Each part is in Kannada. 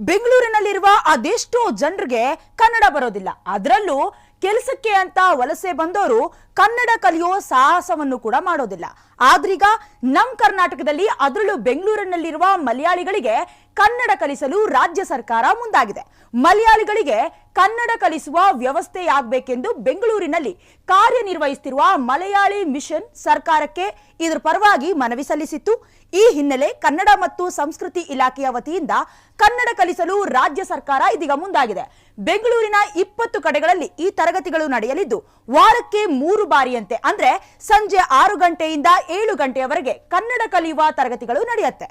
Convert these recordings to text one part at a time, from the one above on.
ಬೆಂಗಳೂರಿನಲ್ಲಿರುವ ಅದೆಷ್ಟೋ ಜನರಿಗೆ ಕನ್ನಡ ಬರೋದಿಲ್ಲ. ಅದರಲ್ಲೂ ಕೆಲಸಕ್ಕೆ ಅಂತ ವಲಸೆ ಬಂದವರು ಕನ್ನಡ ಕಲಿಯೋ ಸಾಹಸವನ್ನು ಕೂಡ ಮಾಡೋದಿಲ್ಲ. ಆದ್ರೀಗ ನಮ್ಮ ಕರ್ನಾಟಕದಲ್ಲಿ ಅದರಲ್ಲೂ ಬೆಂಗಳೂರಿನಲ್ಲಿರುವ ಮಲಯಾಳಿಗಳಿಗೆ ಕನ್ನಡ ಕಲಿಸಲು ರಾಜ್ಯ ಸರ್ಕಾರ ಮುಂದಾಗಿದೆ. ಮಲಯಾಳಿಗಳಿಗೆ ಕನ್ನಡ ಕಲಿಸುವ ವ್ಯವಸ್ಥೆಯಾಗಬೇಕೆಂದು ಬೆಂಗಳೂರಿನಲ್ಲಿ ಕಾರ್ಯನಿರ್ವಹಿಸುತ್ತಿರುವ ಮಲಯಾಳಿ ಮಿಷನ್ ಸರ್ಕಾರಕ್ಕೆ ಇದರ ಪರವಾಗಿ ಮನವಿ ಸಲ್ಲಿಸಿತ್ತು. ಈ ಹಿನ್ನೆಲೆ ಕನ್ನಡ ಮತ್ತು ಸಂಸ್ಕೃತಿ ಇಲಾಖೆಯ ವತಿಯಿಂದ ಕನ್ನಡ ಕಲಿಸಲು ರಾಜ್ಯ ಸರ್ಕಾರ ಇದೀಗ ಮುಂದಾಗಿದೆ. ಬೆಂಗಳೂರಿನ 20 ಕಡೆಗಳಲ್ಲಿ ಈ ತರಗತಿಗಳು ನಡೆಯಲಿದ್ದು ವಾರಕ್ಕೆ 3 ಬಾರಿಯಂತೆ ಅಂದ್ರೆ ಸಂಜೆ 6 ಗಂಟೆಯಿಂದ 7 ಗಂಟೆಯವರೆಗೆ ಕನ್ನಡ ಕಲಿಯುವ ತರಗತಿಗಳು ನಡೆಯುತ್ತೆ.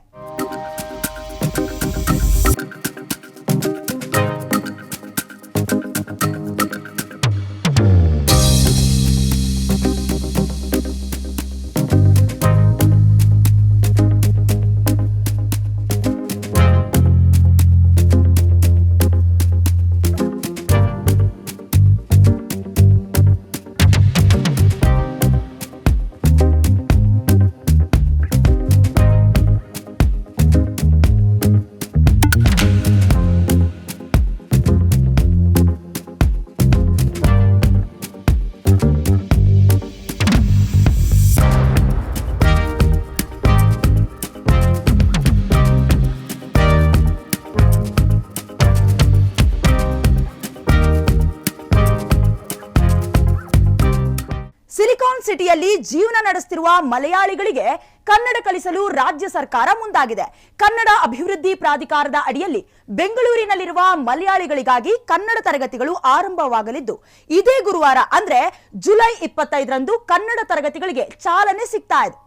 ಸಿಲಿಕಾನ್ ಸಿಟಿಯಲ್ಲಿ ಜೀವನ ನಡೆಸುತ್ತಿರುವ ಮಲಯಾಳಿಗಳಿಗೆ ಕನ್ನಡ ಕಲಿಸಲು ರಾಜ್ಯ ಸರ್ಕಾರ ಮುಂದಾಗಿದೆ. ಕನ್ನಡ ಅಭಿವೃದ್ಧಿ ಪ್ರಾಧಿಕಾರದ ಅಡಿಯಲ್ಲಿ ಬೆಂಗಳೂರಿನಲ್ಲಿರುವ ಮಲಯಾಳಿಗಳಿಗಾಗಿ ಕನ್ನಡ ತರಗತಿಗಳು ಆರಂಭವಾಗಲಿದ್ದು ಇದೇ ಗುರುವಾರ ಅಂದ್ರೆ ಜುಲೈ 25ರಂದು ಕನ್ನಡ ತರಗತಿಗಳಿಗೆ ಚಾಲನೆ ಸಿಗ್ತಾ ಇದೆ.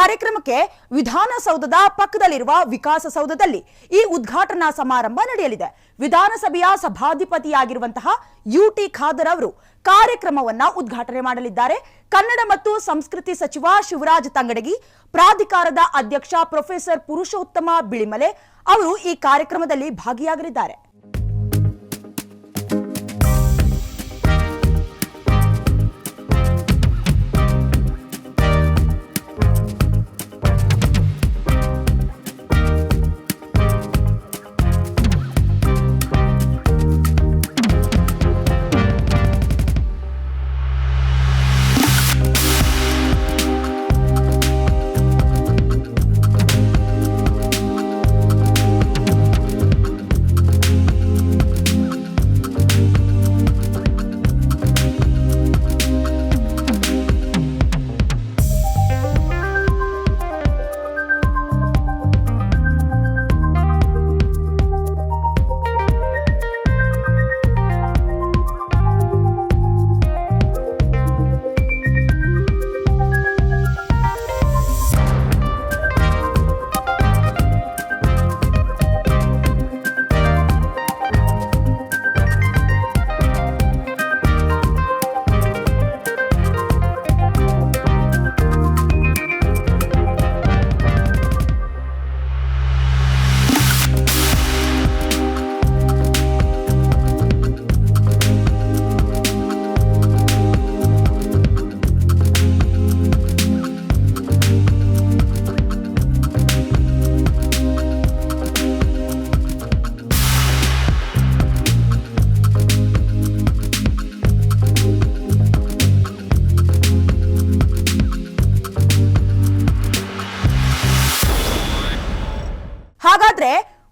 ಕಾರ್ಯಕ್ರಮಕ್ಕೆ ವಿಧಾನಸೌಧದ ಪಕ್ಕದಲ್ಲಿರುವ ವಿಕಾಸಸೌಧದಲ್ಲಿ ಈ ಉದ್ಘಾಟನಾ ಸಮಾರಂಭ ನಡೆಯಲಿದೆ. ವಿಧಾನಸಭೆಯ ಸಭಾಧಿಪತಿಯಾಗಿರುವಂತಹ ಯುಟಿ ಖಾದರ್ ಅವರು ಕಾರ್ಯಕ್ರಮವನ್ನ ಉದ್ಘಾಟನೆ ಮಾಡಲಿದ್ದಾರೆ. ಕನ್ನಡ ಮತ್ತು ಸಂಸ್ಕೃತಿ ಸಚಿವ ಶಿವರಾಜ್ ತಂಗಡಗಿ, ಪ್ರಾಧಿಕಾರದ ಅಧ್ಯಕ್ಷ ಪ್ರೊಫೆಸರ್ ಪುರುಷೋತ್ತಮ ಬಿಳಿಮಲೆ ಅವರು ಈ ಕಾರ್ಯಕ್ರಮದಲ್ಲಿ ಭಾಗಿಯಾಗಲಿದ್ದಾರೆ.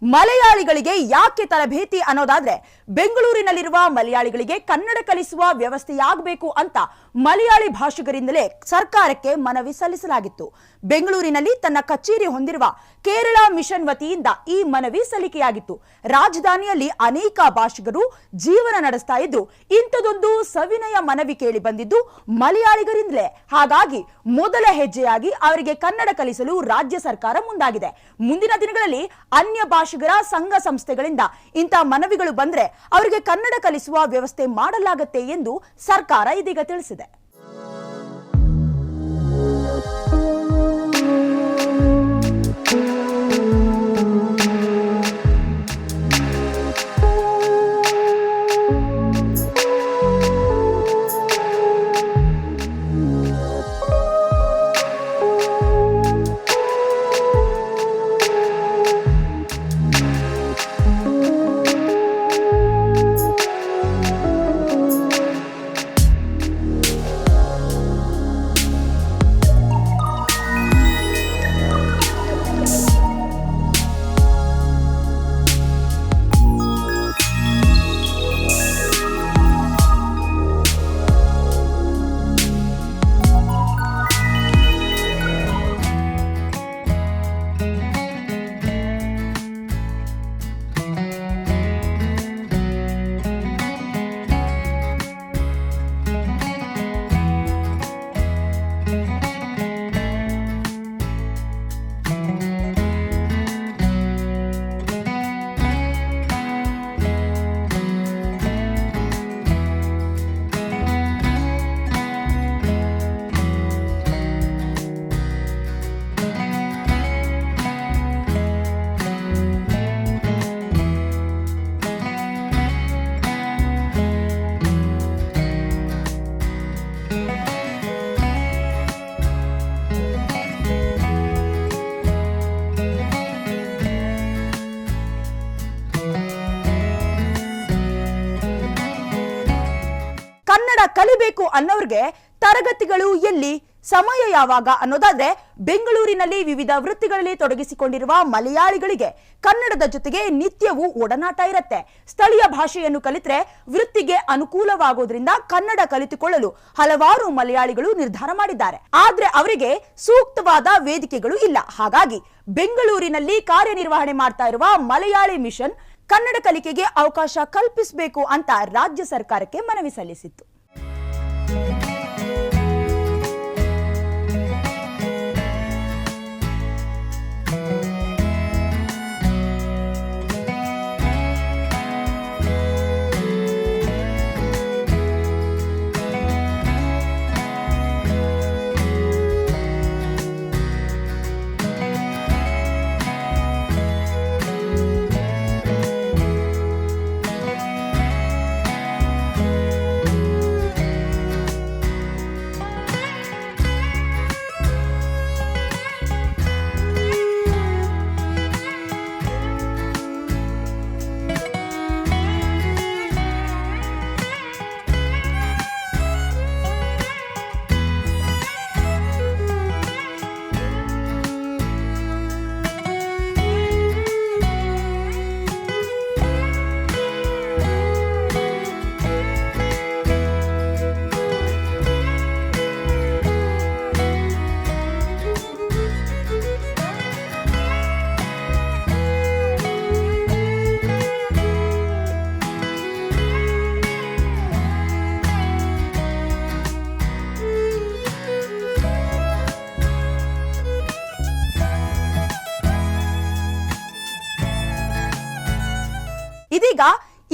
ಮಲಯಾಳಿಗಳಿಗೆ ಯಾಕೆ ತರಬೇತಿ ಅನ್ನೋದಾದ್ರೆ ಬೆಂಗಳೂರಿನಲ್ಲಿರುವ ಮಲಯಾಳಿಗಳಿಗೆ ಕನ್ನಡ ಕಲಿಸುವ ವ್ಯವಸ್ಥೆಯಾಗಬೇಕು ಅಂತ ಮಲಯಾಳಿ ಭಾಷಿಗರಿಂದಲೇ ಸರ್ಕಾರಕ್ಕೆ ಮನವಿ ಸಲ್ಲಿಸಲಾಗಿತ್ತು. ಬೆಂಗಳೂರಿನಲ್ಲಿ ತನ್ನ ಕಚೇರಿ ಹೊಂದಿರುವ ಕೇರಳ ಮಿಷನ್ ವತಿಯಿಂದ ಈ ಮನವಿ ಸಲ್ಲಿಕೆಯಾಗಿತ್ತು. ರಾಜಧಾನಿಯಲ್ಲಿ ಅನೇಕ ಭಾಷಿಗರು ಜೀವನ ನಡೆಸ್ತಾ ಇದ್ದು ಇಂಥದೊಂದು ಸವಿನಯ ಮನವಿ ಕೇಳಿ ಬಂದಿದ್ದು ಮಲಯಾಳಿಗರಿಂದಲೇ. ಹಾಗಾಗಿ ಮೊದಲ ಹೆಜ್ಜೆಯಾಗಿ ಅವರಿಗೆ ಕನ್ನಡ ಕಲಿಸಲು ರಾಜ್ಯ ಸರ್ಕಾರ ಮುಂದಾಗಿದೆ. ಮುಂದಿನ ದಿನಗಳಲ್ಲಿ ಅನ್ಯ ಭಾಷಿಗರ ಸಂಘ ಸಂಸ್ಥೆಗಳಿಂದ ಇಂಥ ಮನವಿಗಳು ಬಂದ್ರೆ ಅವರಿಗೆ ಕನ್ನಡ ಕಲಿಸುವ ವ್ಯವಸ್ಥೆ ಮಾಡಲಾಗುತ್ತೆ ಎಂದು ಸರ್ಕಾರ ಇದೀಗ ತಿಳಿಸಿದೆ. ಕನ್ನಡ ಕಲಿಬೇಕು ಅನ್ನೋರ್ಗೆ ತರಗತಿಗಳು ಎಲ್ಲಿ, ಸಮಯ ಯಾವಾಗ ಅನ್ನೋದಾದ್ರೆ ಬೆಂಗಳೂರಿನಲ್ಲಿ ವಿವಿಧ ವೃತ್ತಿಗಳಲ್ಲಿ ತೊಡಗಿಸಿಕೊಂಡಿರುವ ಮಲಯಾಳಿಗಳಿಗೆ ಕನ್ನಡದ ಜೊತೆಗೆ ನಿತ್ಯವೂ ಒಡನಾಟ ಇರುತ್ತೆ. ಸ್ಥಳೀಯ ಭಾಷೆಯನ್ನು ಕಲಿತರೆ ವೃತ್ತಿಗೆ ಅನುಕೂಲವಾಗೋದ್ರಿಂದ ಕನ್ನಡ ಕಲಿತುಕೊಳ್ಳಲು ಹಲವಾರು ಮಲಯಾಳಿಗಳು ನಿರ್ಧಾರ ಮಾಡಿದ್ದಾರೆ. ಆದ್ರೆ ಅವರಿಗೆ ಸೂಕ್ತವಾದ ವೇದಿಕೆಗಳು ಇಲ್ಲ. ಹಾಗಾಗಿ ಬೆಂಗಳೂರಿನಲ್ಲಿ ಕಾರ್ಯನಿರ್ವಹಣೆ ಮಾಡ್ತಾ ಇರುವ ಮಲಯಾಳಿ ಮಿಷನ್ ಕನ್ನಡ ಕಲಿಕೆಗೆ ಅವಕಾಶ ಕಲ್ಪಿಸಬೇಕು ಅಂತ ರಾಜ್ಯ ಸರ್ಕಾರಕ್ಕೆ ಮನವಿ ಸಲ್ಲಿಸಿತ್ತು. ಇದೀಗ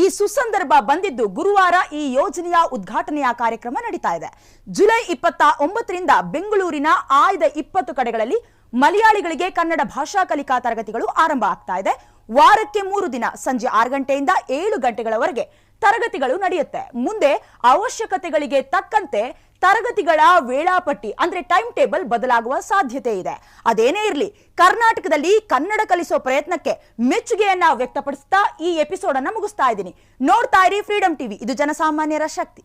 ಈ ಸುಸಂದರ್ಭ ಬಂದಿದ್ದು ಗುರುವಾರ ಈ ಯೋಜನೆಯ ಉದ್ಘಾಟನೆಯ ಕಾರ್ಯಕ್ರಮ ನಡೀತಾ ಇದೆ. ಜುಲೈ 29ರಿಂದ ಬೆಂಗಳೂರಿನ ಆಯ್ದ 20 ಕಡೆಗಳಲ್ಲಿ ಮಲಯಾಳಿಗಳಿಗೆ ಕನ್ನಡ ಭಾಷಾ ಕಲಿಕಾ ತರಗತಿಗಳು ಆರಂಭ ಆಗ್ತಾ ಇದೆ. ವಾರಕ್ಕೆ 3 ದಿನ ಸಂಜೆ 6 ಗಂಟೆಯಿಂದ 7 ಗಂಟೆಗಳವರೆಗೆ ತರಗತಿಗಳು ನಡೆಯುತ್ತೆ. ಮುಂದೆ ಅವಶ್ಯಕತೆಗಳಿಗೆ ತಕ್ಕಂತೆ ತರಗತಿಗಳ ವೇಳಾಪಟ್ಟಿ ಅಂದ್ರೆ ಟೈಮ್ ಟೇಬಲ್ ಬದಲಾಗುವ ಸಾಧ್ಯತೆ ಇದೆ. ಅದೇನೇ ಇರಲಿ, ಕರ್ನಾಟಕದಲ್ಲಿ ಕನ್ನಡ ಕಲಿಸೋ ಪ್ರಯತ್ನಕ್ಕೆ ಮೆಚ್ಚುಗೆಯನ್ನ ವ್ಯಕ್ತಪಡಿಸ್ತಾ ಈ ಎಪಿಸೋಡ್ ಅನ್ನ ಮುಗಿಸ್ತಾ ಇದ್ದೀನಿ. ನೋಡ್ತಾ ಇರಿ ಫ್ರೀಡಂ ಟಿವಿ, ಇದು ಜನಸಾಮಾನ್ಯರ ಶಕ್ತಿ.